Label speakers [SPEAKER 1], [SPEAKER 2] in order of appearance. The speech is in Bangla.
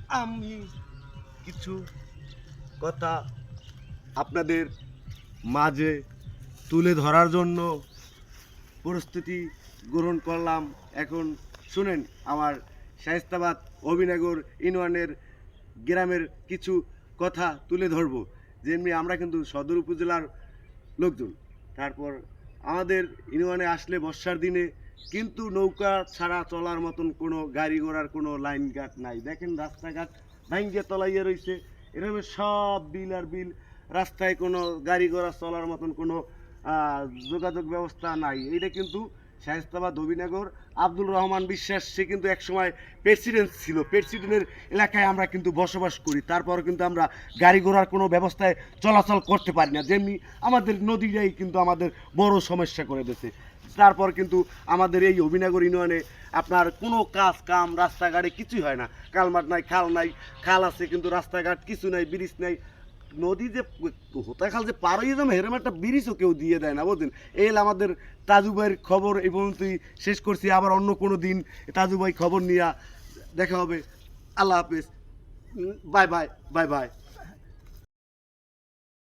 [SPEAKER 1] আমি কিছু কথা আপনাদের মাঝে তুলে ধরার জন্য প্রস্তুতি গ্রহণ করলাম। এখন শুনেন, আমার শায়েস্তাবাদ অভিনগর ইউনিয়নের গ্রামের কিছু কথা তুলে ধরবো। যেমনি আমরা কিন্তু সদর উপজেলার লোকজন। তারপর আমাদের ইউনিয়নে আসলে বর্ষার দিনে কিন্তু নৌকা ছাড়া চলার মতন কোনো গাড়ি ঘোড়ার কোনো লাইন ঘাট নাই। দেখেন রাস্তাঘাট ভাঙ্গে তলাইয়া রয়েছে, এরকম সব বিল আর বিল, রাস্তায় কোনো গাড়ি ঘোড়া চলার মতন কোনো যোগাযোগ ব্যবস্থা নাই। এইটা কিন্তু শায়েস্তাবাদ অভিনগর আব্দুল রহমান বিশ্বাস, সে কিন্তু একসময় প্রেসিডেন্ট ছিল, প্রেসিডেন্টের এলাকায় আমরা কিন্তু বসবাস করি। তারপর কিন্তু আমরা গাড়ি ঘোড়ার কোনো ব্যবস্থায় চলাচল করতে পারি না। যেমনি আমাদের নদীটাই কিন্তু আমাদের বড় সমস্যা করে দিয়েছে। তারপর কিন্তু আমাদের এই অভিনগর ইউনিয়নে আপনার কোনো কাজ কাম রাস্তাঘাটে কিছুই হয় না। কালমাট নাই, খাল নাই, খাল আছে কিন্তু রাস্তাঘাট কিছু নাই, ব্রিজ নাই। নদী যে হোতা খাল যে পার হয়ে যাবে এরকম একটা ব্রিজও কেউ দিয়ে দেয় না, বুঝলেন। এই হলো আমাদের তাজু ভাইয়ের খবর। এই পর্যন্তই শেষ করছি, আবার অন্য কোনো দিন তাজু ভাই খবর নিয়ে দেখা হবে। আল্লাহ হাফেজ, বাই বাই, বাই বাই।